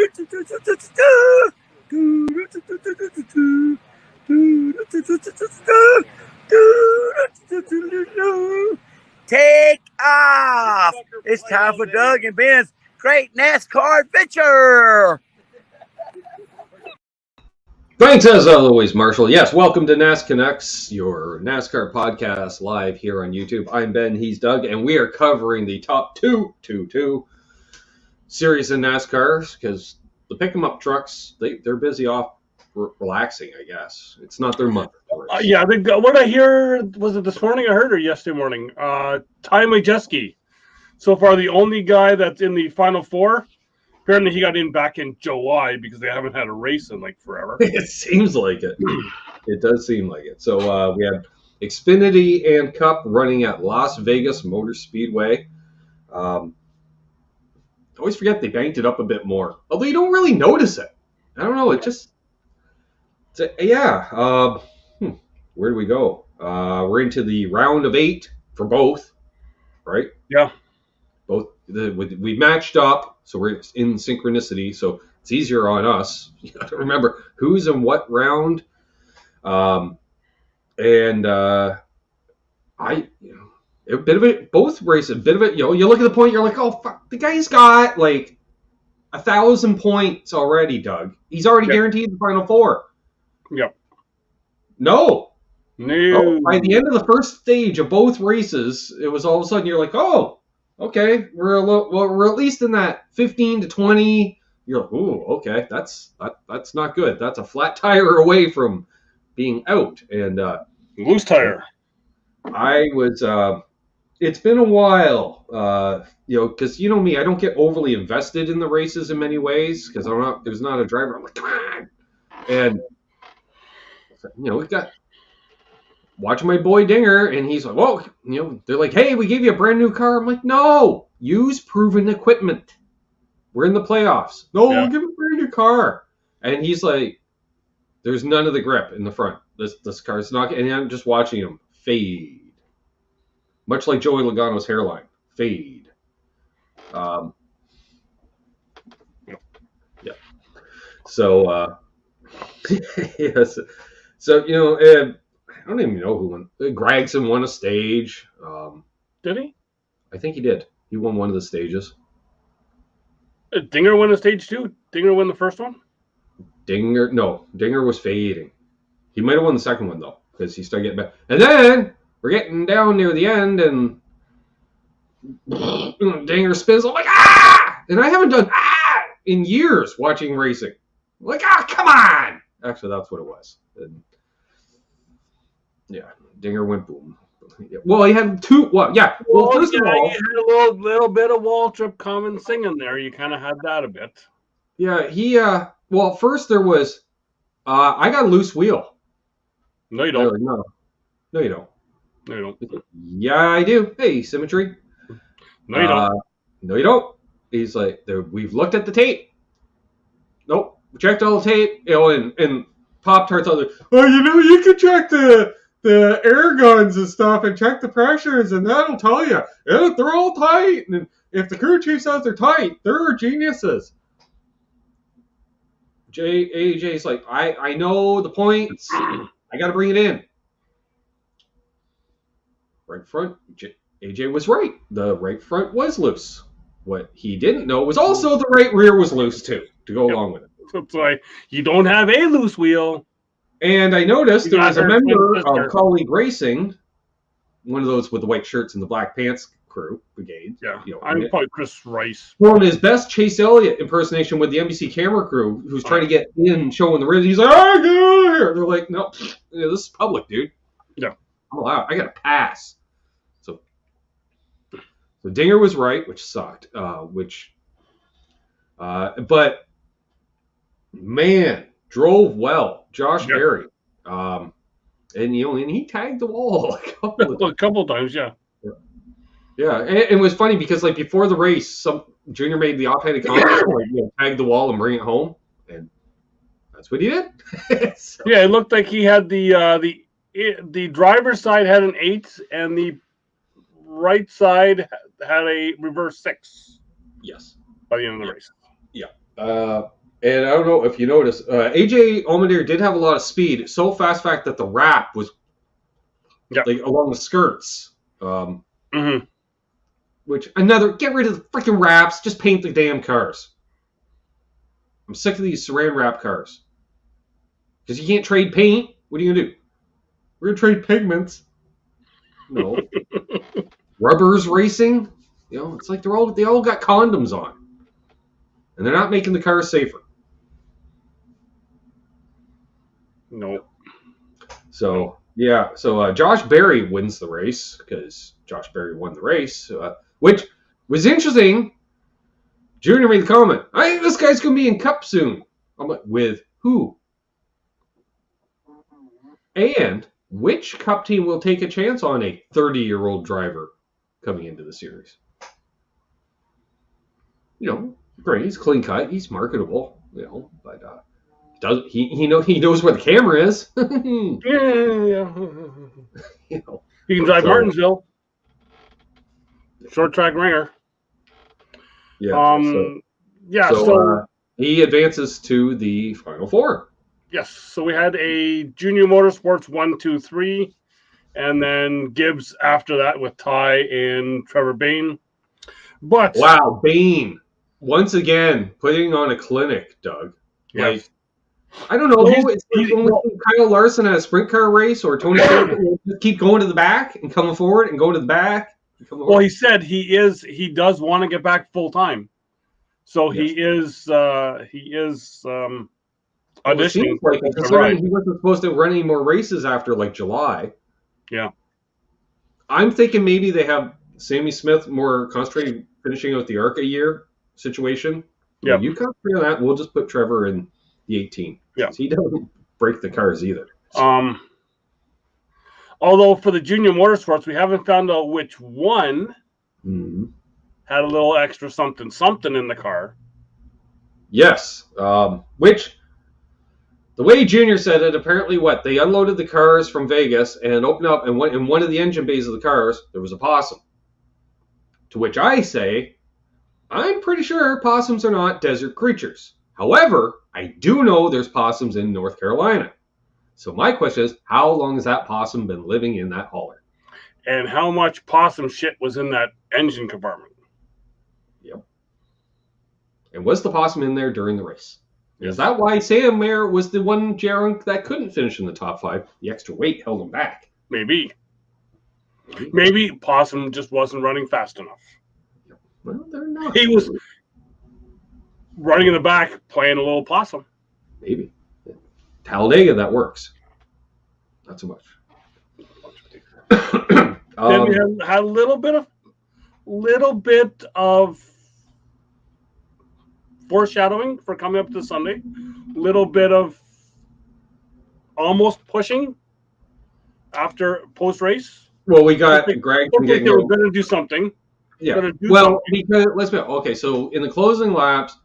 Take off! It's time for Doug and Ben's Great NASCAR Adventure! Thanks as always, Marshall. Yes, welcome to NasCanucks, your NASCAR podcast live here on YouTube. I'm Ben, he's Doug, and we are covering the top two series in NASCAR because the pick-em-up trucks, they're busy off relaxing, I guess. It's not their month. Yeah, what I hear, was it this morning I heard or yesterday morning? Ty Majeski, so far the only guy that's in the Final Four. Apparently he got in back in July because they haven't had a race in like forever. It seems like it. It does seem like it. So we had Xfinity and Cup running at Las Vegas Motor Speedway. I always forget they banked it up a bit more, although you don't really notice it. I don't know. It just, where do we go? We're into the round of 8 for both, right? Yeah. Both we matched up, so we're in synchronicity. So it's easier on us. You got to remember who's in what round. A bit of it, both races, a bit of it. You know, you look at the point, you're like, oh fuck, the guy's got like 1,000 points already, Doug. He's already guaranteed the Final Four. Yep. No. By the end of the first stage of both races, it was all of a sudden you're like, oh, okay, we're at least in that 15 to 20. You're like, ooh, okay, that's not good. That's a flat tire away from being out. And loose tire. I was. It's been a while, because you know me, I don't get overly invested in the races in many ways because there's not a driver. I'm like, come on, and we got watching my boy Dinger, and he's like, well, they're like, hey, we gave you a brand new car. I'm like, no, use proven equipment. We're in the playoffs. No, we'll give him a brand new car. And he's like, there's none of the grip in the front. This car's not, and I'm just watching him fade. Much like Joey Logano's hairline. Fade. Yeah. So, yes. So, I don't even know who won. Gragson won a stage. Did he? I think he did. He won one of the stages. Dinger won a stage too? Dinger won the first one? Dinger was fading. He might have won the second one, though, because he started getting back. And then we're getting down near the end, and Dinger spins. I'm like, ah! And I haven't done in years watching racing. I'm like, come on! Actually, that's what it was. And, yeah, Dinger went boom. Well, he had two. Well, yeah. Well, first of all, you had a little bit of wall trip common singing there. You kind of had that a bit. Yeah, he. Well, first there was. I got a loose wheel. No, you don't. No, you don't. No, you don't. Yeah, I do. Hey, symmetry. No, you don't. No, you don't. He's like, we've looked at the tape. Nope. We checked all the tape. And Pop-Tart's all like, oh, you can check the air guns and stuff and check the pressures, and that'll tell you. Yeah, they're all tight. And if the crew chief says they're tight, they're geniuses. AJ's like, I know the points. I got to bring it in. Right front, AJ was right. The right front was loose. What he didn't know was also the right rear was loose too, to go along with it. That's why you don't have a loose wheel. And I noticed there was a member of Colleague Racing, one of those with the white shirts and the black pants crew brigade. Yeah, I'm probably Chris Rice. Throwing his best Chase Elliott impersonation with the NBC camera crew, who's trying to get in, showing the rear. He's like, "I go here." They're like, "No, this is public, dude. Yeah, I'm allowed. I got to pass." So Dinger was right, which sucked. But man, drove well. Josh Berry. And he tagged the wall a couple times, yeah. Yeah, and it was funny because like before the race, some Junior made the offhanded comment, tag the wall and bring it home, and that's what he did. So. Yeah, it looked like he had the driver's side had an 8, and the right side had a reverse 6. Yes. By the end of the race. Yeah. And I don't know if you noticed, AJ Allmendinger did have a lot of speed. So fast fact that the wrap was like along the skirts. Which another get rid of the freaking wraps. Just paint the damn cars. I'm sick of these saran wrap cars. Because you can't trade paint. What are you gonna do? We're gonna trade pigments. No. Rubbers racing. You know, it's like they all got condoms on. And they're not making the cars safer. No. So, yeah. So, Josh Berry wins the race because Josh Berry won the race, which was interesting. Junior made the comment, I think this guy's going to be in Cup soon. I'm like, with who? And which Cup team will take a chance on a 30-year-old driver coming into the series? You know, great. He's clean cut. He's marketable. You know, but he knows where the camera is. Yeah. You know, He can drive Martinsville. Short track ringer. Yeah. So he advances to the Final Four. Yes. So we had a Junior Motorsports 1, 2, 3, and then Gibbs after that with Ty and Trevor Bain. But wow, Bain once again putting on a clinic, Doug. Yes. Like, I don't know. It's like Kyle Larson at a sprint car race, or Tony Stewart just keep going to the back and coming forward and going to the back. Well, he said he does want to get back full time, so yes. he is auditioning. Like, considering he wasn't supposed to run any more races after like July. Yeah, I'm thinking maybe they have Sammy Smith more concentrated finishing out the ARCA year situation. Yeah, you concentrate on that. We'll just put Trevor in the 18. Yeah, he doesn't break the cars either. Although for the Junior Motorsports, we haven't found out which one had a little extra something in the car. Yes, which the way Junior said it, apparently they unloaded the cars from Vegas and opened up, and in one of the engine bays of the cars, there was a possum. To which I say, I'm pretty sure possums are not desert creatures. However, I do know there's possums in North Carolina. So my question is, how long has that possum been living in that hauler? And how much possum shit was in that engine compartment? Yep. And was the possum in there during the race? Is that why Sam Mayer was the one Jarunk that couldn't finish in the top 5? The extra weight held him back. Maybe possum just wasn't running fast enough. Well, they're not. He was running in the back, playing a little possum. Maybe. Talladega, that works. Not so much. Then we had a little bit of foreshadowing for coming up to Sunday. Little bit of almost pushing after post race. Well, we got Greg. They were going to do something. Yeah. Because let's be okay. So in the closing laps,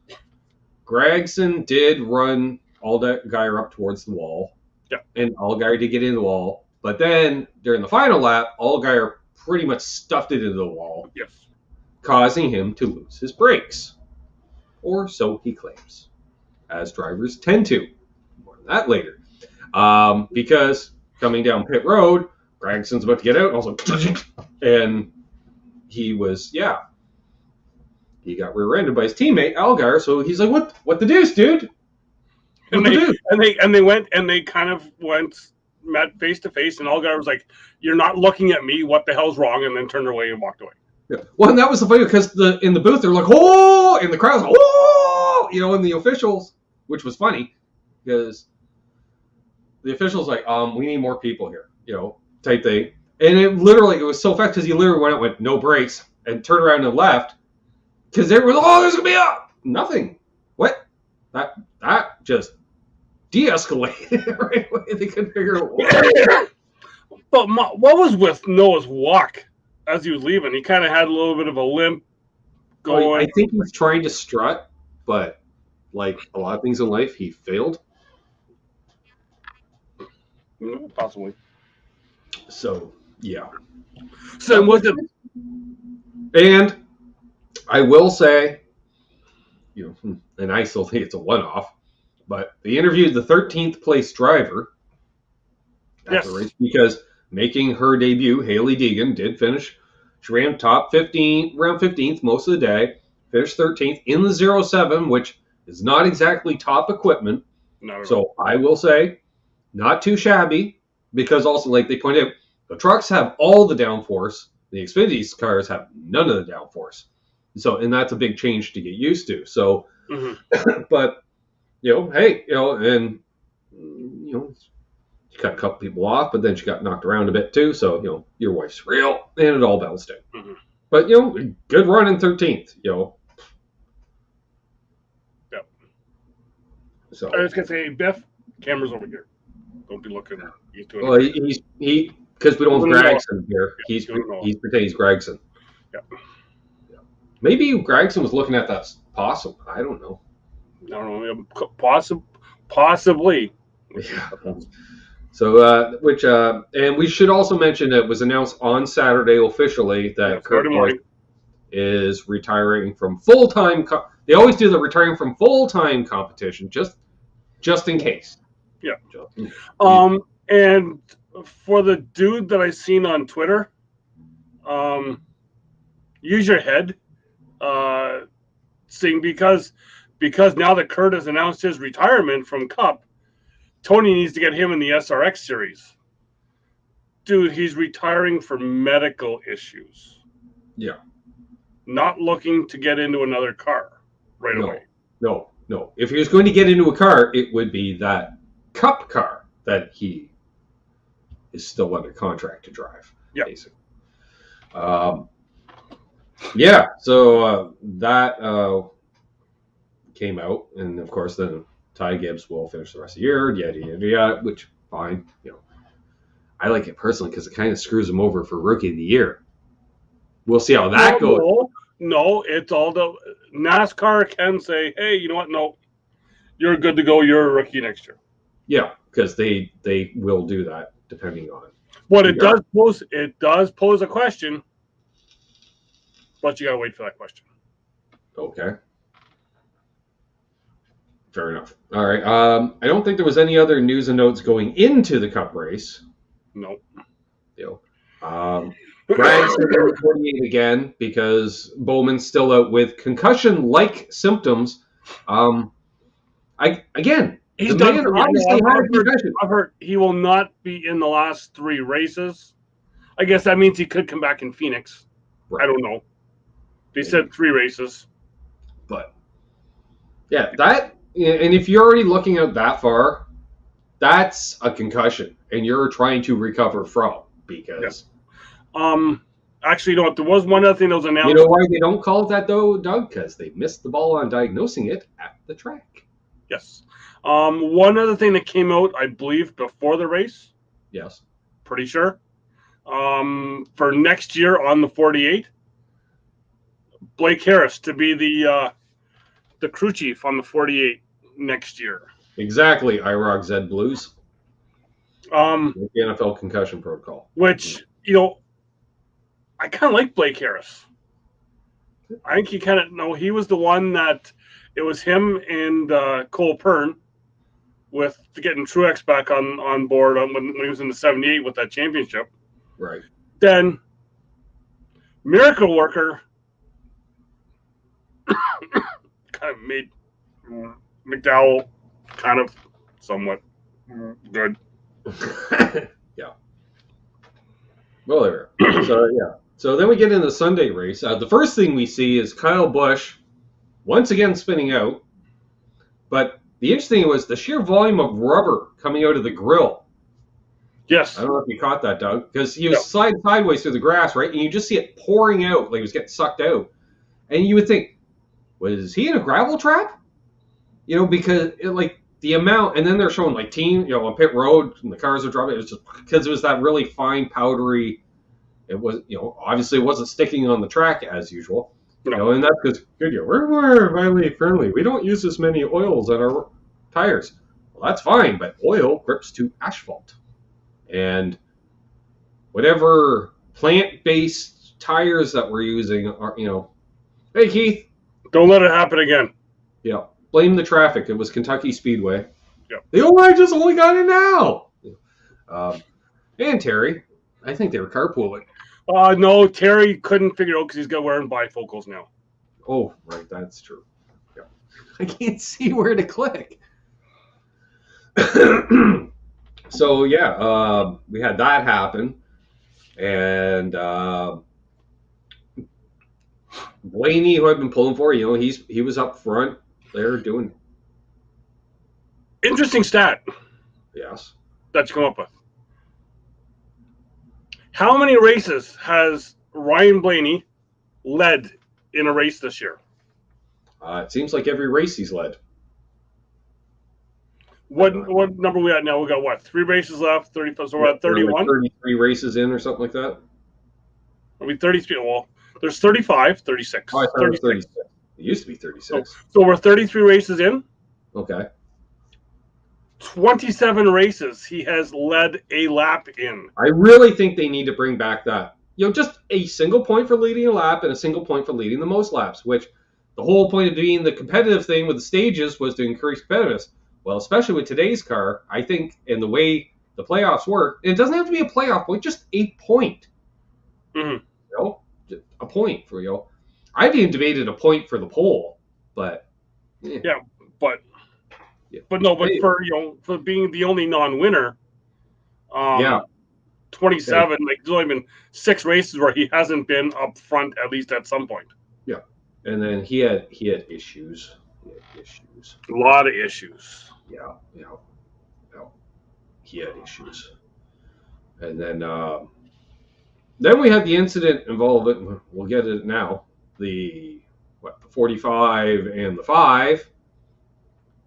Gregson did run Allgaier up towards the wall. Yeah. And Allgaier did get in the wall. But then during the final lap, Allgaier pretty much stuffed it into the wall. Yes. Causing him to lose his brakes. Or so he claims. As drivers tend to. More on that later. Because coming down pit road, Gregson's about to get out, also, and he got rear-ended by his teammate Allgaier. So he's like, "What the deuce, dude?" And they met face to face, and Allgaier was like, "You're not looking at me. What the hell's wrong?" And then turned away and walked away. Yeah. Well, and that was the funny because in the booth they're like, "Oh!" and the crowd's like, "Oh!" And the officials, which was funny because the officials like, "We need more people here," type thing. And it was so fast because he literally went out with no brakes and turned around and left because there was, there's gonna be nothing. What? That just de-escalated right away. They couldn't figure out what. But what was with Noah's walk as he was leaving? He kind of had a little bit of a limp going. I think he was trying to strut, but like a lot of things in life, he failed. Possibly. So, yeah. So was it? And I will say, and I still think it's a one-off. But they interviewed the 13th place driver at the race because making her debut, Haley Deegan, did finish. She ran top 15, around 15th most of the day, finished 13th in the 07, which is not exactly top equipment. So I will say, not too shabby, because also, like they pointed out, the trucks have all the downforce. The Xfinity cars have none of the downforce. So, and that's a big change to get used to. So, but, hey, and, she cut a couple people off, but then she got knocked around a bit too. So, your wife's real, and it all balanced out. But, good run in 13th, Yep. So I was going to say, Biff, camera's over here. Don't be looking. Well, he because we don't have Gregson here. He's pretending he's Gregson. Yeah. Maybe Gregson was looking at that possum. I don't know. Possibly. Yeah. So, and we should also mention it was announced on Saturday officially that Kurt Busch is retiring from full-time. They always do the retiring from full-time competition, just in case. Yeah. And for the dude that I seen on Twitter, use your head, saying because now that Kurt has announced his retirement from Cup, Tony needs to get him in the SRX series. Dude, he's retiring for medical issues. Yeah. Not looking to get into another car away. No. If he was going to get into a car, it would be that Cup car that he is still under contract to drive. Yeah. Basically. So that came out, and of course then Ty Gibbs will finish the rest of the year, yada, which, fine. I like it personally because it kind of screws him over for Rookie of the Year. We'll see how that goes. No, it's all the NASCAR can say, hey, you know what? No, you're good to go. You're a rookie next year. Yeah, because they will do that depending on. But it does pose a question, but you gotta wait for that question. Okay. Fair enough. All right. I don't think there was any other news and notes going into the Cup race. Nope. Braggs 48 again because Bowman's still out with concussion-like symptoms. He's done. I've heard he will not be in the last 3 races. I guess that means he could come back in Phoenix. Right. I don't know. They said 3 races. But yeah, and if you're already looking at that far, that's a concussion, and you're trying to recover from because. Yeah. Actually, you know what? There was one other thing that was announced. You know why they don't call it that though, Doug? Because they missed the ball on diagnosing it at the track. Yes. One other thing that came out, I believe, before the race. Yes. Pretty sure. For next year on the 48, Blake Harris to be the crew chief on the 48 next year. Exactly. IROC Z Blues. The NFL concussion protocol. Which, I kind of like Blake Harris. I think he was the one that it was him and Cole Pern with getting Truex back on board when he was in the 78 with that championship. Right. Then Miracle Worker kind of made McDowell kind of somewhat good. Yeah. Well, there. So, yeah. So then we get into the Sunday race. The first thing we see is Kyle Busch once again spinning out. But the interesting was the sheer volume of rubber coming out of the grill. Yes. I don't know if you caught that, Doug, because he was sliding sideways through the grass, right? And you just see it pouring out, like it was getting sucked out. And you would think, was he in a gravel trap? Because the amount, and then they're showing on pit road, and the cars are dropping. It was just because it was that really fine, powdery. It was, obviously it wasn't sticking on the track as usual. No. And that's because we're more environmentally friendly. We don't use as many oils on our tires. Well, that's fine, but oil grips to asphalt. And whatever plant-based tires that we're using are, hey, Keith. Don't let it happen again. Yeah. Blame the traffic. It was Kentucky Speedway. Yeah. I just only got it now. And Terry, I think they were carpooling. No, Terry couldn't figure it out because he's got wearing bifocals now. Oh, right, that's true. Yeah. I can't see where to click. So yeah, we had that happen, and Blaney, who I've been pulling for, he was up front there doing. Interesting stat. Yes. That you come up with. How many races has Ryan Blaney led in a race this year? It seems like every race he's led. What number we at now? We got what? 3 races left. 30. So we're at 31. Like 33 races in, or something like that. Are we 33? Well, there's 35, 36. Oh, I thought it was 36. It used to be 36. So we're 33 races in. Okay. 27 races he has led a lap in. I really think they need to bring back that. Just a single point for leading a lap and a single point for leading the most laps, which the whole point of doing the competitive thing with the stages was to increase competitiveness. Well, especially with today's car, I think, and the way the playoffs work, and it doesn't have to be a playoff point, just a point. Mm-hmm. Just a point for I've even debated a point for the pole, but but for being the only non-winner, 27. Like there's only been 6 races where he hasn't been up front at least at some point. Yeah, and then he had issues. A lot of issues. Yeah. He had issues, and then we had the incident involving. We'll get it now. The 45 and the 5,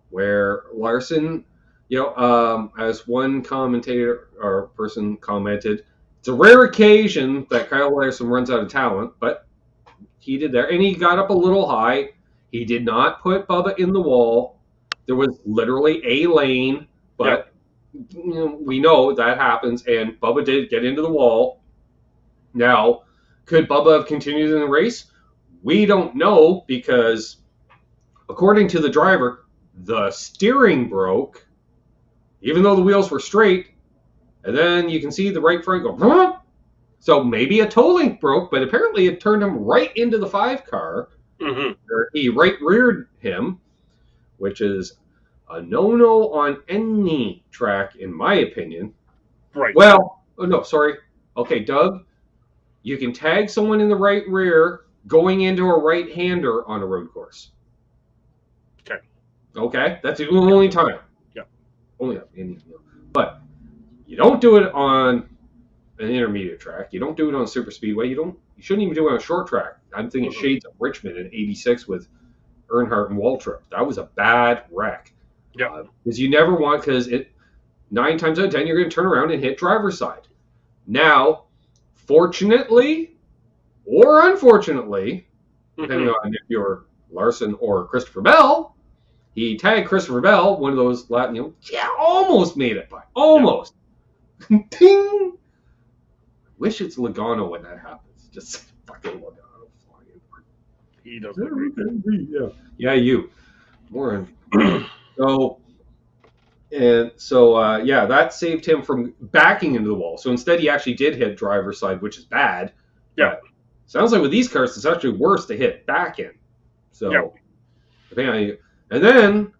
where Larson, as one commentator or person commented, it's a rare occasion that Kyle Larson runs out of talent, but he did there, and he got up a little high. He did not put Bubba in the wall. There was literally a lane, but we know that happens, and Bubba did get into the wall. Now, could Bubba have continued in the race? We don't know, because according to the driver, the steering broke, even though the wheels were straight, and then you can see the right front go, huh? So maybe a toe link broke, but apparently it turned him right into the 5 car. Mm-hmm. He right reared him, which is a no-no on any track, in my opinion. Right. Well, no, sorry. Okay, Doug, you can tag someone in the right rear going into a right-hander on a road course. Okay, that's the only time. Yeah. Only time. But you don't do it on an intermediate track. You don't do it on a super speedway. You shouldn't even do it on a short track. I'm thinking shades of Richmond in '86 with Earnhardt and Waltrip. That was a bad wreck. Yeah. Because you never want, because 9 times out of 10 you're going to turn around and hit driver's side. Now, fortunately or unfortunately, depending on if you're Larson or Christopher Bell, he tagged Christopher Bell, one of those Latin, almost made it by. Almost. Yeah. Ting! Wish it's Logano when that happens. Just fucking Logano flying. He doesn't agree. Yeah, you. Warren. So that saved him from backing into the wall. So instead he actually did hit driver's side, which is bad. Yeah. Sounds like with these cars, it's actually worse to hit back in. So, depending on you. And then,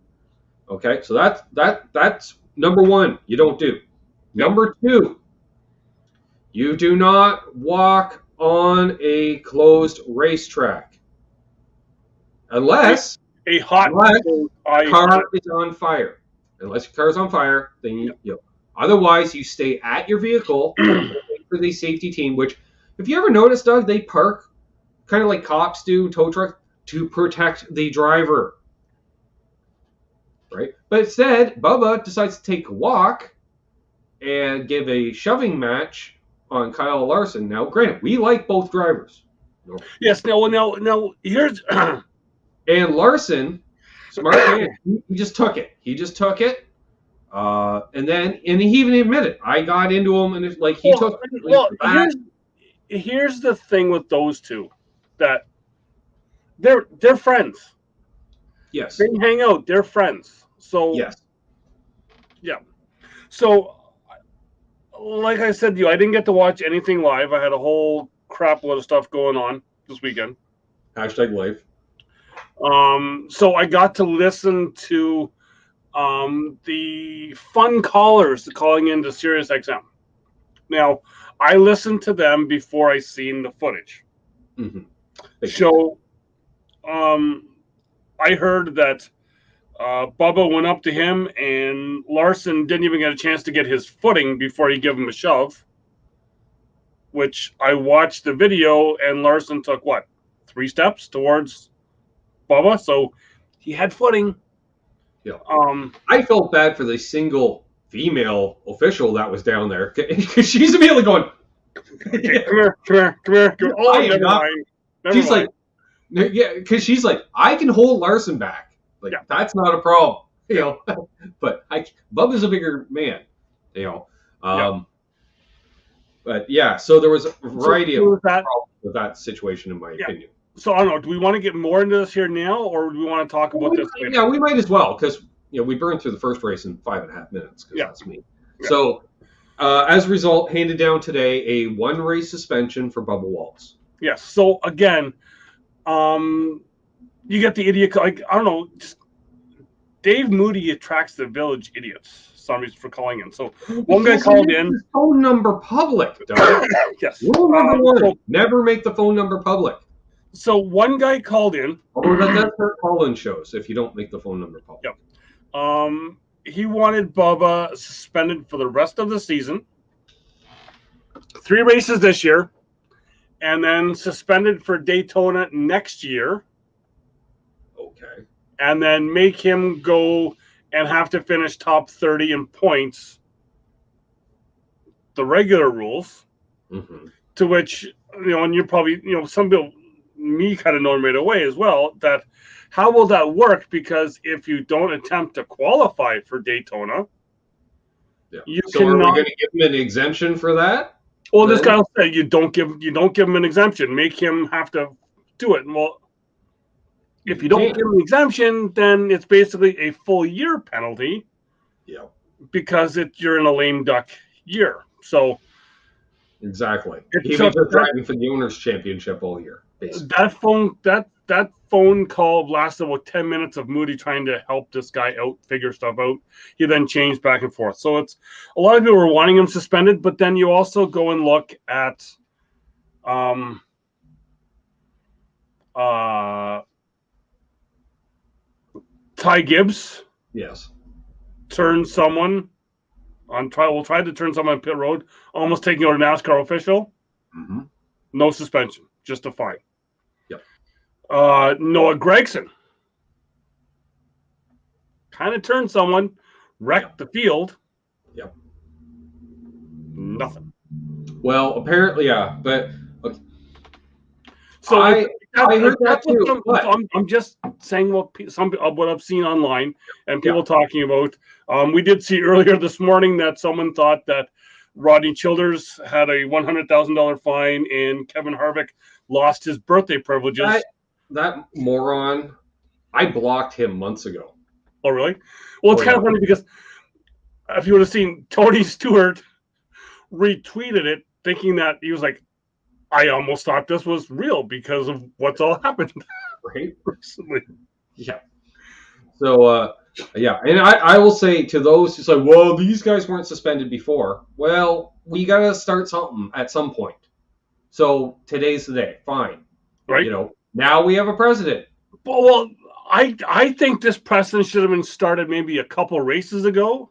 okay, so that's number 1. You don't do. Number 2, you do not walk on a closed racetrack unless a hot car is on fire. Unless your car is on fire, then otherwise you stay at your vehicle for the safety team. Which, if you ever notice, Doug, they park kind of like cops do, tow trucks, to protect the driver. Right? But instead, Bubba decides to take a walk and give a shoving match on Kyle Larson. Now, granted, we like both drivers. Yes. Now here's and Larson, smart man, he just took it. And he even admitted, I got into him, and it's like he took. Well, here's the thing with those two, that they're friends. Yes. They hang out. They're friends. So Yes. yeah. So like I said to you, I didn't get to watch anything live. I had a whole crap load of stuff going on this weekend. Hashtag life. So I got to listen to the fun callers calling into Sirius XM. Now, I listened to them before I seen the footage. Mm-hmm. So I heard that Bubba went up to him, and Larson didn't even get a chance to get his footing before he gave him a shove. Which I watched the video, and Larson took what, 3 steps towards Bubba, so he had footing. Yeah. I felt bad for the single female official that was down there because she's immediately going, okay, come here. Oh, I am never not. mind. She's like, yeah, because she's like, I can hold Larson back. Like, that's not a problem, you know. But Bubba's a bigger man, you know. But yeah, so there was a variety of problems with that situation, in my opinion. So I don't know. Do we want to get more into this here now, or do we want to talk about this later? Yeah, we might as well, because we burned through the first race in 5.5 minutes. Because that's me. Yeah. So as a result, handed down today a 1-race suspension for Bubba Waltz. Yes. So again, you get the idiot. Like, I don't know. Just Dave Moody attracts the village idiots. Somebody's for calling in. So one guy called in. His phone number public. Yes. Rule number 1: never make the phone number public. So one guy called in. Although that's hurt call-in shows if you don't make the phone number public. Yep. He wanted Bubba suspended for the rest of the season. 3 races this year, and then suspended for Daytona next year. Okay. And then make him go and have to finish top 30 in points, the regular rules, to which, and you're probably, some people, me kind of know right away as well, that how will that work? Because if you don't attempt to qualify for Daytona, you so are we going to give him an exemption for that? Well, this guy will say you don't give him an exemption, make him have to do it. Well, if you don't give him an exemption, then it's basically a full year penalty. Yeah. Because you're in a lame duck year. So exactly. He was just driving for the Owners' Championship all year. Basically. That phone call lasted about 10 minutes of Moody trying to help this guy out, figure stuff out. He then changed back and forth. So it's a lot of people were wanting him suspended, but then you also go and look at Ty Gibbs. Yes. Turned someone on trial. Tried to turn someone on pit road, almost taking out a NASCAR official. Mm-hmm. No suspension, just a fine. Yep. Noah Gregson kind of turned someone, wrecked the field. Yep. Nothing. Well, apparently, yeah, but okay. So I heard that too. I'm just saying what I've seen online and people talking about. We did see earlier this morning that someone thought that Rodney Childers had a $100,000 fine and Kevin Harvick lost his birthday privileges. That moron, I blocked him months ago. Oh, really? Well, it's kind of funny because if you would have seen Tony Stewart retweeted it thinking that he was like, I almost thought this was real because of what's all happened right recently. Yeah. So, and I will say to those who say, well, these guys weren't suspended before. Well, we got to start something at some point. So today's the day. Fine. Right. Now we have a precedent. Well, I think this precedent should have been started maybe a couple races ago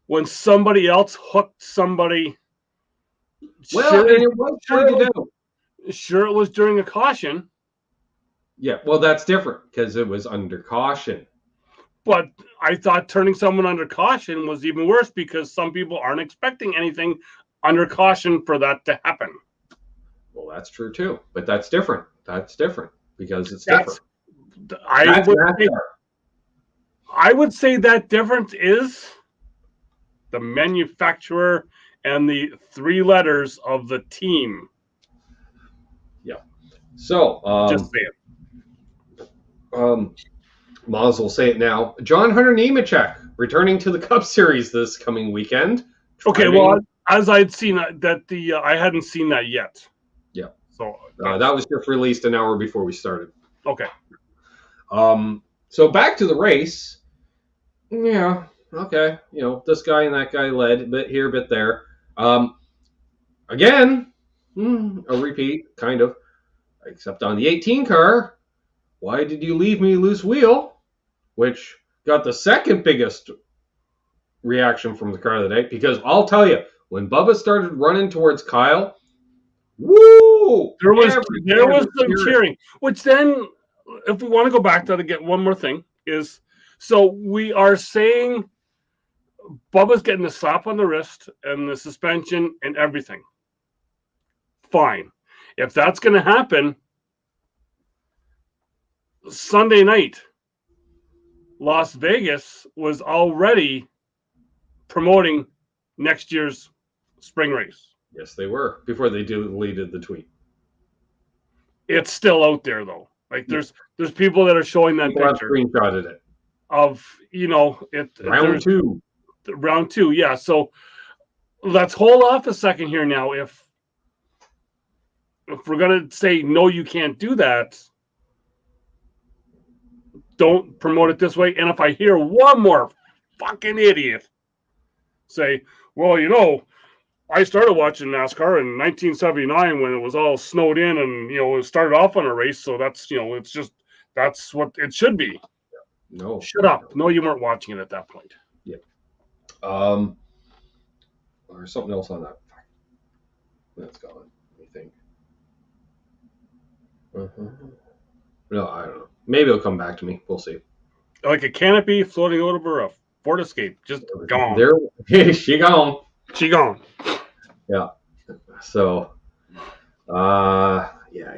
when somebody else hooked somebody. Well, and it was pointed out. Sure, it was during a caution. Yeah, well, that's different because it was under caution. But I thought turning someone under caution was even worse because some people aren't expecting anything under caution for that to happen. Well, that's true too, but that's different. That's different because it's different. I would say that difference is the manufacturer and the 3 letters of the team. Yeah. So, just saying. might as well say it now. John Hunter Nemechek returning to the Cup Series this coming weekend. Okay, well, as I'd seen that I hadn't seen that yet. Yeah. So that was just released an hour before we started. Okay. So back to the race. Yeah. Okay. This guy and that guy led a bit here, a bit there. Again, a repeat, kind of, except on the 18 car. Why did you leave me loose wheel? Which got the second biggest reaction from the car of the day, because I'll tell you, when Bubba started running towards Kyle, woo! There was some cheering. Which then, if we want to go back to that again, one more thing is, so we are saying Bubba's getting the slap on the wrist and the suspension and everything. Fine. If that's going to happen, Sunday night, Las Vegas was already promoting next year's spring race. Yes, they were, before they deleted the tweet. It's still out there, though. Like, there's people that are showing that people picture. Have screenshotted it. Of, round two, yeah. So let's hold off a second here now. If we're going to say, no, you can't do that, don't promote it this way. And if I hear one more fucking idiot say, well, I started watching NASCAR in 1979 when it was all snowed in and, it started off on a race. So that's, that's what it should be. No. Shut up. No, you weren't watching it at that point. Yeah. Or something else on that. That's gone. Let me think. No, I don't know. Maybe it'll come back to me. We'll see. Like a canopy floating over a Ford Escape. Just gone. She gone. She gone. Yeah. So, I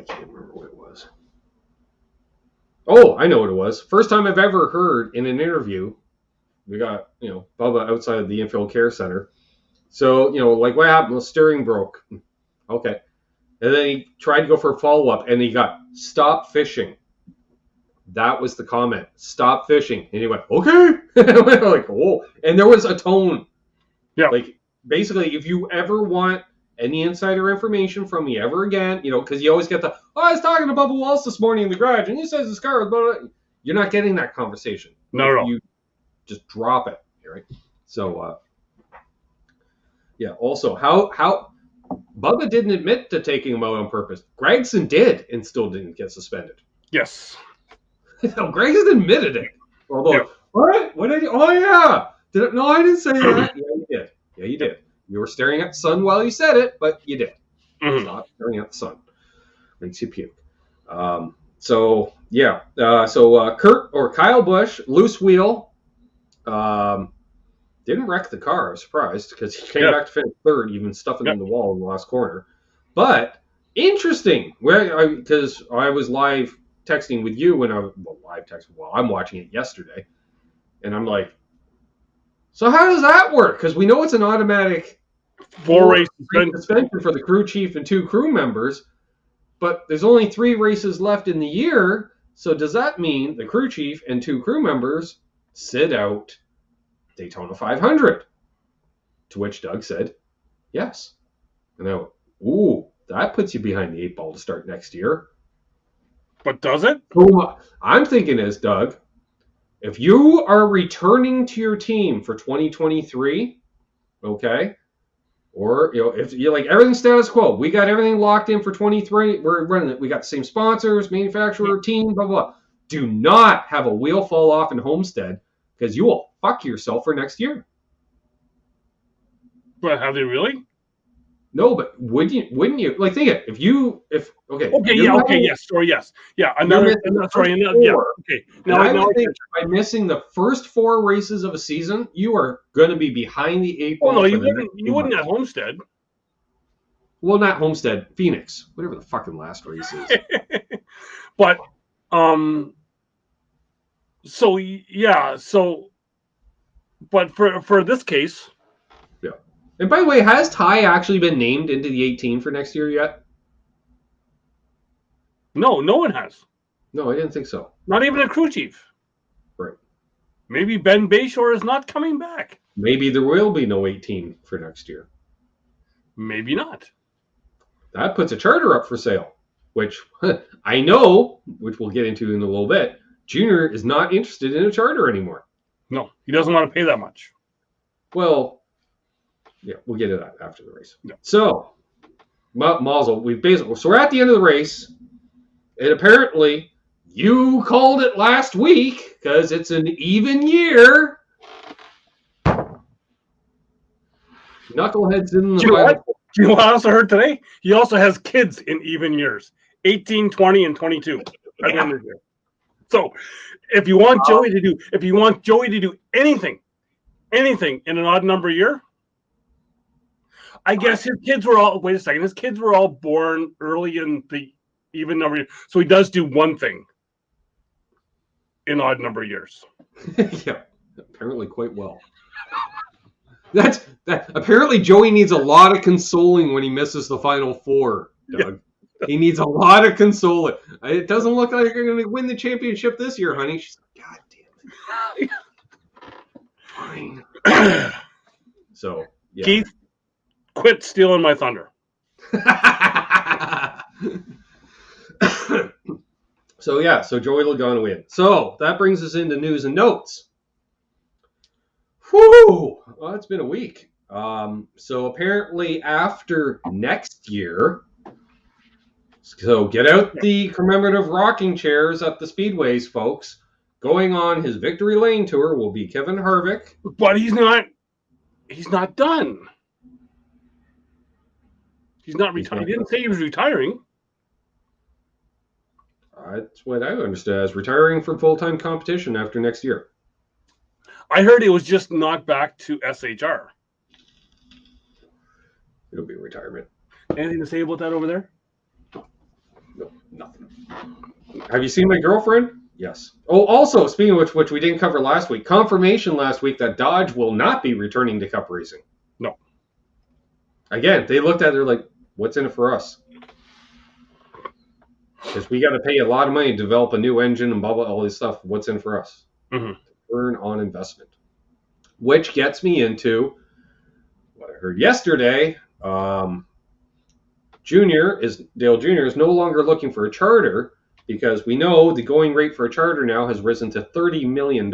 can't remember what it was. Oh, I know what it was. First time I've ever heard in an interview, we got, Bubba outside of the infield care center. So, like what happened? The steering broke. Okay. And then he tried to go for a follow-up, and he got, stop fishing. That was the comment. Stop fishing. And he went, okay. Like, oh. And there was a tone. Yeah. Like, basically, if you ever want any insider information from me ever again, because you always get the, I was talking to Bubba Walsh this morning in the garage, and he says his car was blah, blah. You're not getting that conversation. No. You just drop it, right? So, also, how Bubba didn't admit to taking him out on purpose. Gregson did and still didn't get suspended. Yes. No, Gregson admitted it. Although, What? What did you? Oh, yeah. No, I didn't say that. Yeah, you did. Yeah, you did. You were staring at the sun while you said it, but you did. Stop staring at the sun. Makes you puke. So Kurt or Kyle Busch, loose wheel. Didn't wreck the car. I was surprised because he came back to finish third, even stuffing in the wall in the last corner. But interesting, because I was live texting with you when I'm watching it yesterday, and I'm like, so how does that work? Because we know it's an automatic 4-race suspension for the crew chief and 2 crew members, but there's only 3 races left in the year. So does that mean the crew chief and 2 crew members sit out Daytona 500? To which Doug said, yes. And I went, ooh, that puts you behind the 8 ball to start next year. But does it? I'm thinking is, Doug, if you are returning to your team for 2023, okay, or if you're like everything's status quo, we got everything locked in for 23, we're running it, we got the same sponsors, manufacturer, team, blah, blah, blah. Do not have a wheel fall off in Homestead, because you will fuck yourself for next year. But have they really? No, but wouldn't you like think it? Yes. Yeah. Another. Yeah. Okay. Now, think by missing the first 4 races of a season, you are going to be behind the 8 ball. Oh no, you wouldn't at Homestead. Well, not Homestead, Phoenix, whatever the fucking last race is. But but for this case. Yeah. And by the way, has Ty actually been named into the 18 for next year yet? No one has. No, I didn't think so. Not even a crew chief. Maybe Ben Bayshore is not coming back. Maybe there will be no 18 for next year. Maybe not. That puts a charter up for sale, which I know, which we'll get into in a little bit. Junior is not interested in a charter anymore. No, he doesn't want to pay that much. Well, yeah, we'll get to that after the race. Yeah. So, Mazel, so we're at the end of the race, and apparently you called it last week because it's an even year. Knuckleheads in the final. Do you know what I also heard today? He also has kids in even years, 18, 20, and 22. Yeah. So, if you want Joey to do anything in an odd number year, I guess his kids were all. Wait a second, his kids were all born early in the even number. So he does do one thing in odd number years. Yeah, apparently quite well. That. Apparently, Joey needs a lot of consoling when he misses the Final Four, Doug. Yeah. He needs a lot of consoling. It doesn't look like you're going to win the championship this year, honey. She's like, God damn it. Fine. So, yeah. Keith, quit stealing my thunder. So Joey Logano win. So, that brings us into news and notes. Whew! Well, it's been a week. So apparently after next year, so get out the commemorative rocking chairs at the speedways, folks. Going on his Victory Lane tour will be Kevin Harvick. But he's not done. He's not retiring. He didn't say he was retiring. That's what I understood as retiring from full-time competition after next year. I heard it was just not back to SHR. It'll be retirement. Anything to say about that over there? No, nothing. Have you seen my girlfriend? Yes. Oh, also, speaking of which we didn't cover last week, confirmation last week that Dodge will not be returning to Cup racing. No. Again, they looked at it like, what's in it for us? Because we got to pay a lot of money to develop a new engine and blah, blah, all this stuff. What's in for us? Mm-hmm. Return on investment. Which gets me into what I heard yesterday. Dale Jr. is no longer looking for a charter because we know the going rate for a charter now has risen to $30 million.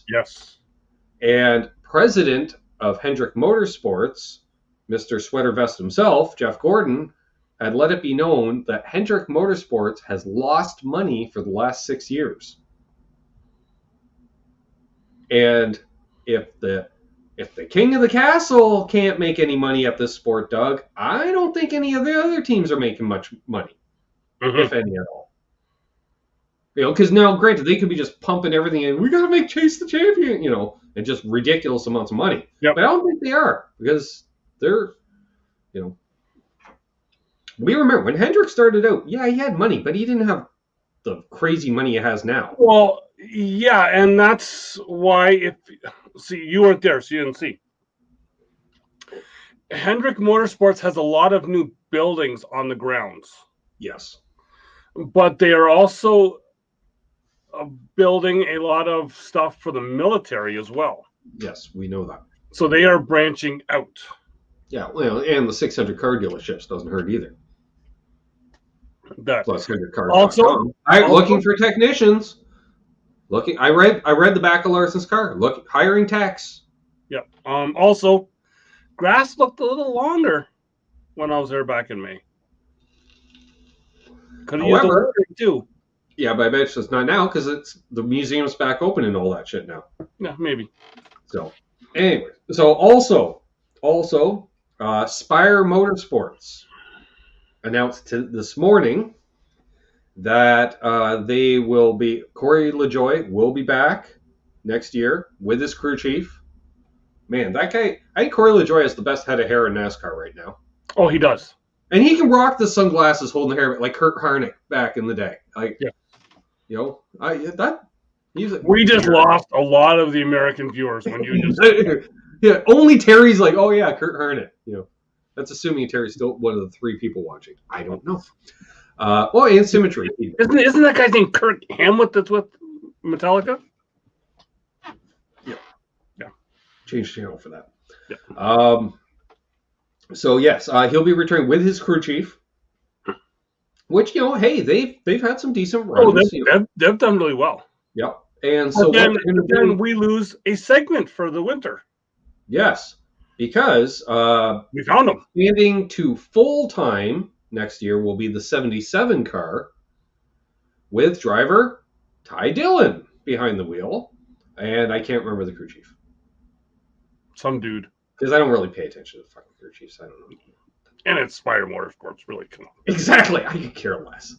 Yes. And president of Hendrick Motorsports, Mr. Sweater Vest himself, Jeff Gordon, had let it be known that Hendrick Motorsports has lost money for the last 6 years. And if the king of the castle can't make any money at this sport, Doug, I don't think any of the other teams are making much money, if any at all. You know, because now, granted, they could be just pumping everything in. We got to make Chase the champion, and just ridiculous amounts of money. Yep. But I don't think they are because they're, we remember when Hendrick started out, yeah, he had money, but he didn't have the crazy money he has now. Well, yeah, and that's why you weren't there, so you didn't see. Hendrick Motorsports has a lot of new buildings on the grounds. Yes. But they are also building a lot of stuff for the military as well. Yes, we know that. So they are branching out. Yeah, well, and the 600 car dealerships doesn't hurt either. Plus 100 cars. Also, looking for technicians. I read the back of Larson's car. Hiring techs. Yep. Also, grass looked a little longer when I was there back in May. Could have used the work too. Yeah, but I bet it's not now because the museum's back open and all that shit now. Yeah, maybe. So, anyway, also, Spire Motorsports announced this morning that Corey LaJoie will be back next year with his crew chief. Man, that guy, I think Corey LaJoie has the best head of hair in NASCAR right now. Oh, he does. And he can rock the sunglasses holding the hair like Kurt Harnick back in the day. We just lost a lot of the American viewers when you just... Yeah, only Terry's like, oh yeah, Kurt Harnick. That's assuming Terry's still one of the 3 people watching. I don't know. And Symmetry. Isn't that guy's name Kirk Hamlet that's with Metallica? change channel for that. Yeah. So yes, he'll be returning with his crew chief. Which, hey, they've had some decent runs. They've done really well. Yep. And so then we lose a segment for the winter. Yes, because we found them. Expanding to full time next year will be the 77 car with driver Ty Dillon behind the wheel, and I can't remember the crew chief. Some dude. Because I don't really pay attention to the fucking crew chiefs. I don't know. And it's Spire Motorsports, really. Come on. Exactly. I could care less.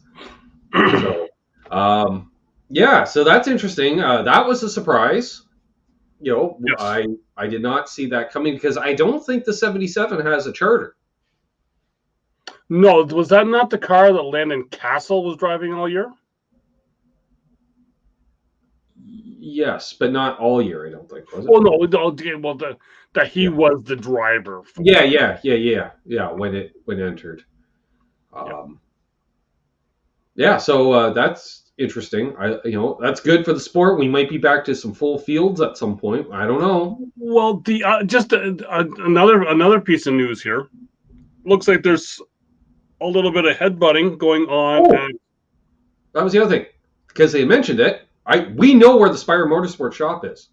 So, so that's interesting. That was a surprise. Yes. I did not see that coming because I don't think the 77 has a charter. No, was that not the car that Landon Castle was driving all year? Yes, but not all year, I don't think, was it? Well, no, that he was the driver. Yeah, when it entered. So that's interesting. That's good for the sport. We might be back to some full fields at some point. I don't know. Well, another piece of news here. Looks like there's a little bit of headbutting going on. Oh, that was the other thing because they mentioned it. We know where the Spire Motorsports shop is.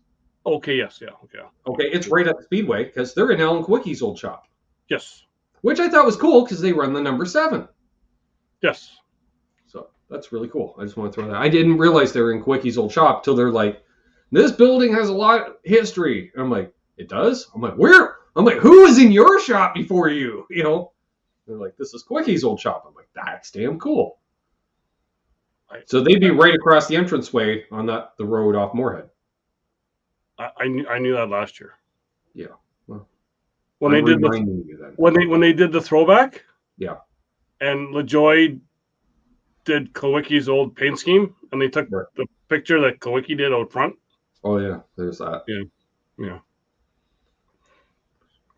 Okay. Yes. Yeah. Okay. Okay, it's right at the Speedway because they're in Alan Kowicki's old shop. Yes. Which I thought was cool because they run the number 7. Yes. So that's really cool. I just want to throw that. I didn't realize they were in Kowicki's old shop till they're like, this building has a lot of history. And I'm like, it does? I'm like, where? I'm like, who was in your shop before you? They're like, this is Kowicki's old shop. I'm like, that's damn cool. So they'd be right across the entranceway on the road off Moorhead. I knew that last year. Yeah. Well, when they did the throwback. Yeah. And LaJoy did Kowicki's old paint scheme, and they took the picture that Kowicki did out front. Oh yeah, there's that. Yeah.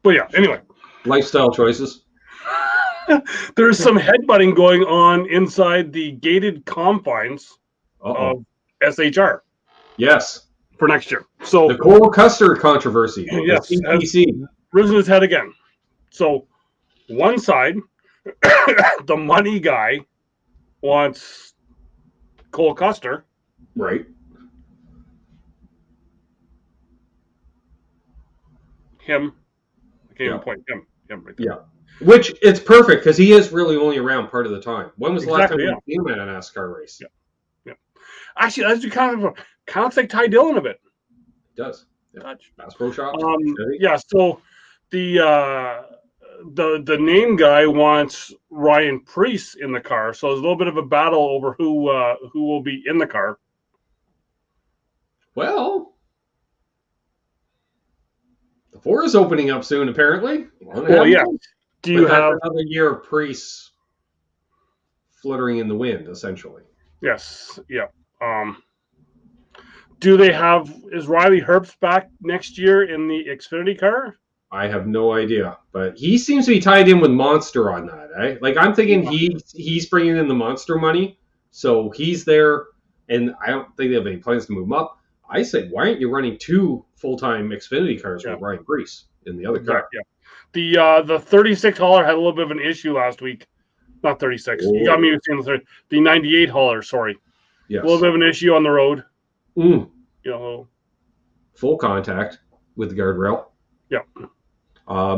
But yeah, anyway. Lifestyle choices. There's some headbutting going on inside the gated confines of SHR. Yes. For next year. So the Cole Custer controversy. Yes. Has risen his head again. So one side, the money guy wants Cole Custer. Right. Him. I can't even point him right there. Yeah. Which it's perfect because he is really only around part of the time. When was the last time you seen him at a NASCAR race? Yeah. Actually, as you kind of like Ty Dillon a bit. It does. Yeah. Bass Pro Shop. So the name guy wants Ryan Preece in the car. So there's a little bit of a battle over who will be in the car. Well, the 4 is opening up soon, apparently. Well, yeah. Do you have another year of Preece fluttering in the wind, essentially? Yes. Yeah. Do they have? Is Riley Herbst back next year in the Xfinity car? I have no idea, but he seems to be tied in with Monster on that. Eh? Like I'm thinking he's bringing in the Monster money, so he's there, and I don't think they have any plans to move him up. I said, why aren't you running 2 full-time Xfinity cars with Ryan Preece in the other car? Yeah. The 36 hauler had a little bit of an issue last week. Not 36. You got me saying the 98 hauler. Sorry. Yes. A little bit of an issue on the road. Full contact with the guardrail. Yeah.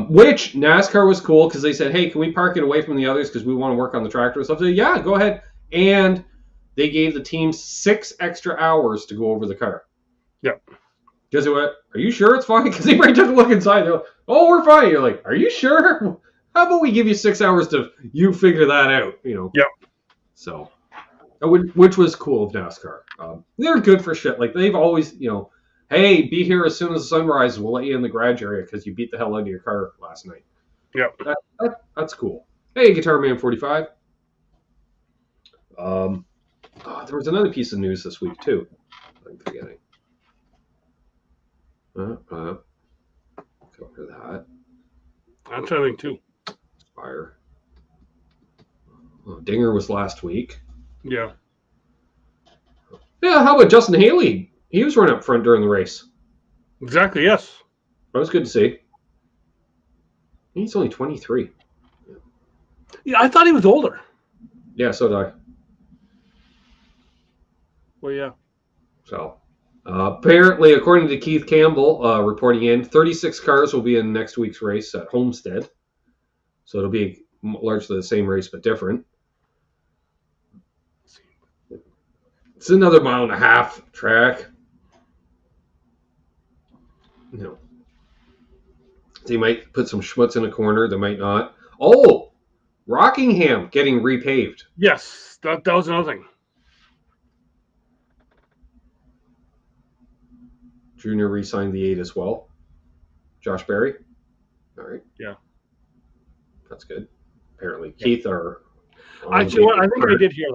Which NASCAR was cool because they said, hey, can we park it away from the others because we want to work on the tractor and stuff? So yeah, go ahead. And they gave the team 6 extra hours to go over the car. Yeah. Because they went, are you sure it's fine? Because they might took a look inside. They're like, oh, we're fine. You're like, are you sure? How about we give you 6 hours to you figure that out? Yep. So, which was cool of NASCAR. They're good for shit. Like they've always, hey, be here as soon as the sun rises. We'll let you in the garage area because you beat the hell out of your car last night. Yep. That's cool. Hey, Guitar Man 45. There was another piece of news this week too. I'm forgetting. Cover that. I'm trying to think too. Spire. Dinger was last week. Yeah. Yeah, how about Justin Haley? He was running up front during the race. Exactly, yes. That was good to see. He's only 23. Yeah, I thought he was older. Yeah, so did I. Well, yeah. So, apparently, according to Keith Campbell, reporting in, 36 cars will be in next week's race at Homestead. So it'll be largely the same race, but different. It's another 1.5 mile track. You know, they might put some schmutz in a corner. They might not. Oh, Rockingham getting repaved. Yes, that was another thing. Junior re-signed the 8 as well. Josh Berry. All right. Yeah. That's good. Apparently, Keith are. Actually, I think I did hear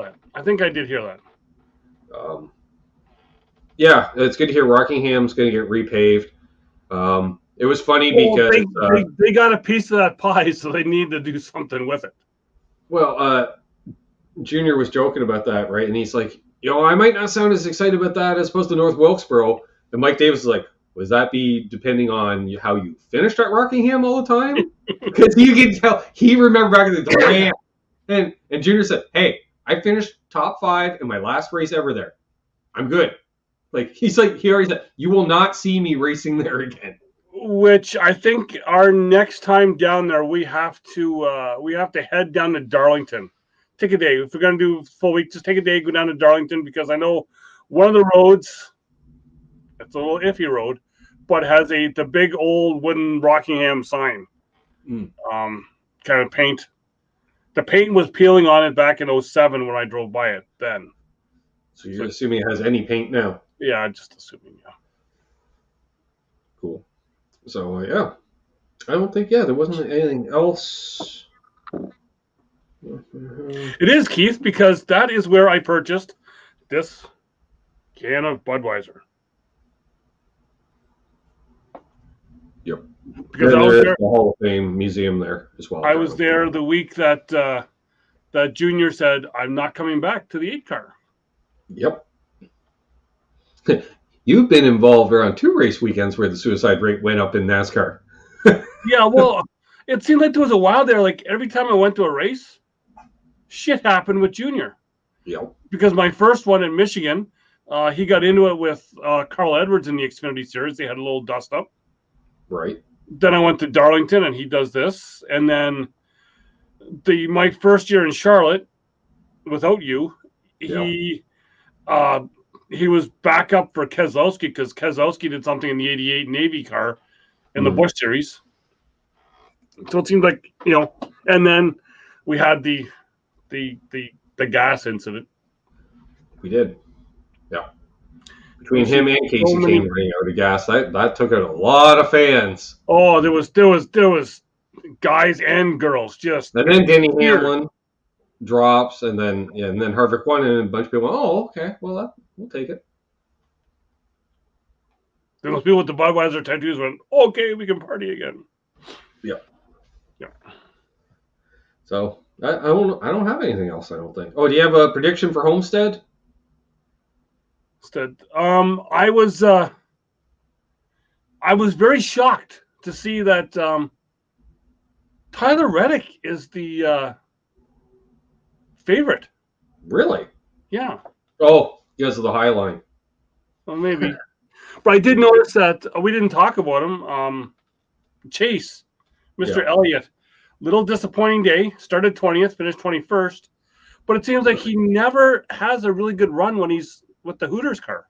that. Yeah, it's good to hear Rockingham's going to get repaved. It was funny because they got a piece of that pie, so they need to do something with it. Well, Junior was joking about that, right? And he's like, I might not sound as excited about that as opposed to North Wilkesboro. And Mike Davis is like, would that be depending on how you finished at Rockingham all the time? Because you can tell he remembered back in the day. And Junior said, hey, I finished top 5 in my last race ever there. I'm good. He already said, you will not see me racing there again. Which I think our next time down there, we have to head down to Darlington. Take a day. If we're going to do full week, just take a day, go down to Darlington, because I know one of the roads, it's a little iffy road, but has the big old wooden Rockingham sign. Kind of paint. The paint was peeling on it back in 2007 when I drove by it then. So you're assuming it has any paint now? Yeah, just assuming, yeah. Cool. So, yeah. I don't think, there wasn't anything else. It is, Keith, because that is where I purchased this can of Budweiser. Yep. Because I was there, the Hall of Fame museum there as well. I was there the week that that Junior said, I'm not coming back to the 8 car. Yep. You've been involved around 2 race weekends where the suicide rate went up in NASCAR. Yeah, well, it seemed like there was a while there, like every time I went to a race, shit happened with Junior. Yep. Because my first one in Michigan, he got into it with Carl Edwards in the Xfinity Series. They had a little dust up. Right. Then I went to Darlington, and he does this. And then my first year in Charlotte, without you, he was back up for Keselowski, because Keselowski did something in the '88 Navy car in the Busch Series. So it seemed like, and then we had the gas incident. We did. Yeah. Between him and Casey Kane running out of gas, that took out a lot of fans. Oh, there was guys and girls just. And then Denny Hamlin drops, and then Harvick won, and a bunch of people went, oh, okay, well, we'll take it. Then those people with the Budweiser tattoos went, okay, we can party again. Yep. Yeah. So I don't have anything else, I don't think. Oh, do you have a prediction for Homestead? I was very shocked to see that Tyler Reddick is the favorite. Really? Yeah. Oh, because of the high line. Well, maybe. But I did notice that we didn't talk about him. Chase, Mr. Elliott, little disappointing day. Started 20th, finished 21st. But it seems like he never has a really good run when he's with the Hooters car.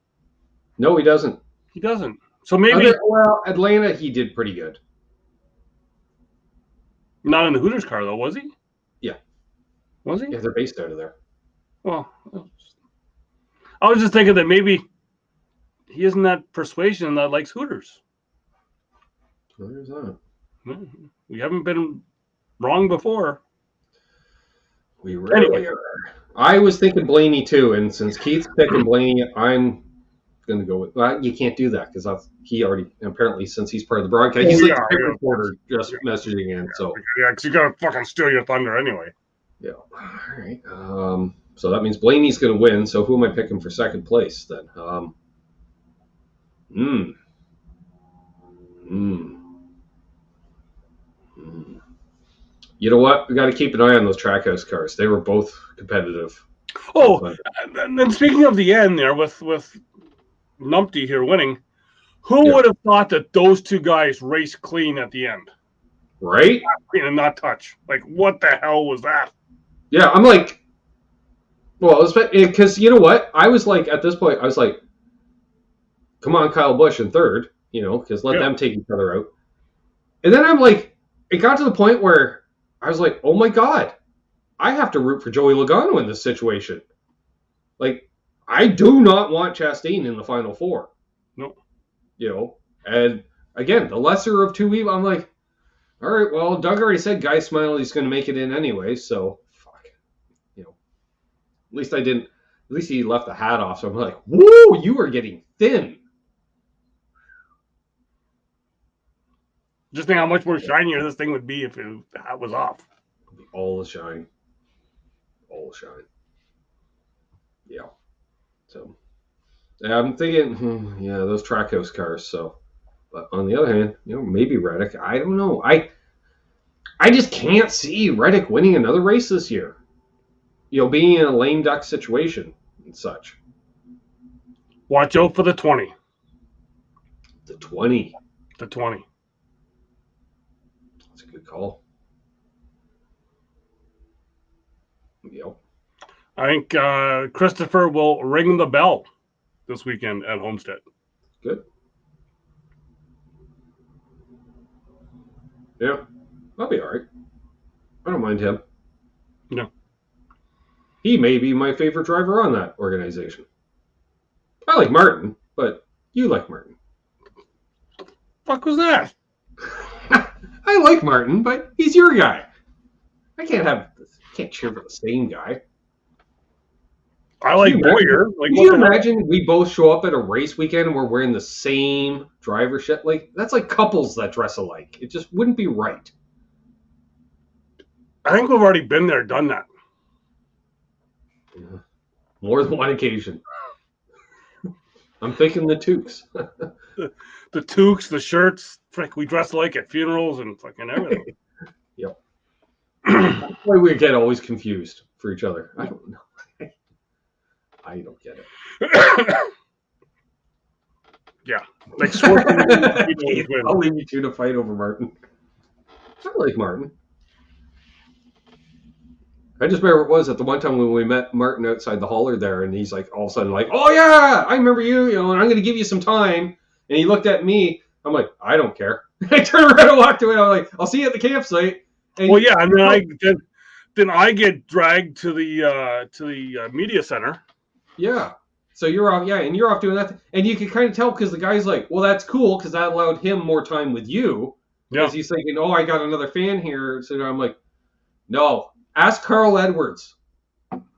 No, he doesn't. He doesn't. So maybe. Atlanta, he did pretty good. Not in the Hooters car, though, was he? Yeah. Was he? Yeah, they're based out of there. Well, I was just thinking that maybe he isn't that persuasion that likes Hooters. Well, there's that. We haven't been wrong before. We rarely are. I was thinking Blaney too, and since Keith's picking Blaney, I'm going to go with. Well, you can't do that because he already apparently, since he's part of the broadcast, he's like the reporter just messaging in. So because you got to fucking steal your thunder anyway. Yeah. All right. So that means Blaney's going to win. So who am I picking for second place then? You know what? We got to keep an eye on those Trackhouse cars. They were both competitive. Oh, and speaking of the end there with Numpty here winning, who would have thought that those two guys raced clean at the end? Right? Not clean and not touch. Like, what the hell was that? Yeah, I'm like, well, because you know what? I was like, at this point, I was like, come on, Kyle Busch in third, because let them take each other out. And then I'm like, it got to the point where I was like, oh my God, I have to root for Joey Logano in this situation. Like, I do not want Chastain in the Final Four. Nope. And again, the lesser of two evils, I'm like, all right, well, Doug already said Guy Smiley's going to make it in anyway, so fuck. At least I didn't, at least he left the hat off, so I'm like, woo, you are getting thin. Just think how much more shinier this thing would be if the hat was off. All the shine. Yeah. So, I'm thinking, those Trackhouse cars. So, but on the other hand, maybe Reddick. I don't know. I just can't see Reddick winning another race this year. Being in a lame duck situation and such. Watch out for the 20. The 20. The 20. That's a good call. Yep. I think Christopher will ring the bell this weekend at Homestead. Good. Yeah, that'll be all right. I don't mind him. No. He may be my favorite driver on that organization. I like Martin, but you like Martin. Fuck was that? I like Martin, but he's your guy. I can't cheer for the same guy. I like Boyer. Can you imagine we both show up at a race weekend and we're wearing the same driver shit? Like, that's like couples that dress alike. It just wouldn't be right. I think we've already been there, done that. Yeah. More than one occasion. I'm thinking the toques. The toques, the shirts. Frick, we dress alike at funerals and fucking everything. Yep. That's why we get always confused for each other. I don't know. I don't get it. Yeah. Like I'll leave you two to fight over Martin. I like Martin. I just remember it was at the one time when we met Martin outside the hauler there, and he's like all of a sudden like, oh yeah, I remember you, and I'm going to give you some time. And he looked at me. I'm like, I don't care. I turned around and walked away. I'm like, I'll see you at the campsite. And well, yeah, and then I get dragged to the media center. Yeah. So you're off, and you're off doing that. And you can kind of tell because the guy's like, well, that's cool because that allowed him more time with you. Yeah. Because he's thinking, oh, I got another fan here. So I'm like, no, ask Carl Edwards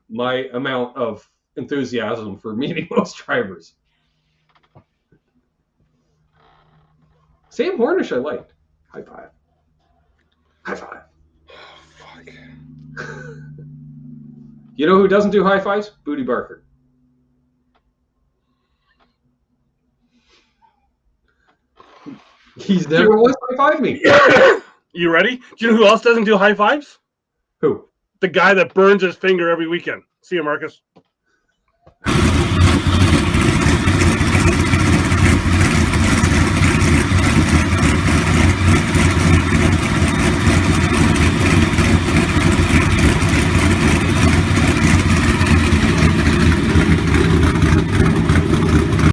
my amount of enthusiasm for meeting most drivers. Sam Hornish I liked. High five. High five. Fuck. You know who doesn't do high fives? Booty Barker. He's never once high-fived me. You ready? Do you know who else doesn't do high fives? Who? The guy that burns his finger every weekend. See you, Marcus.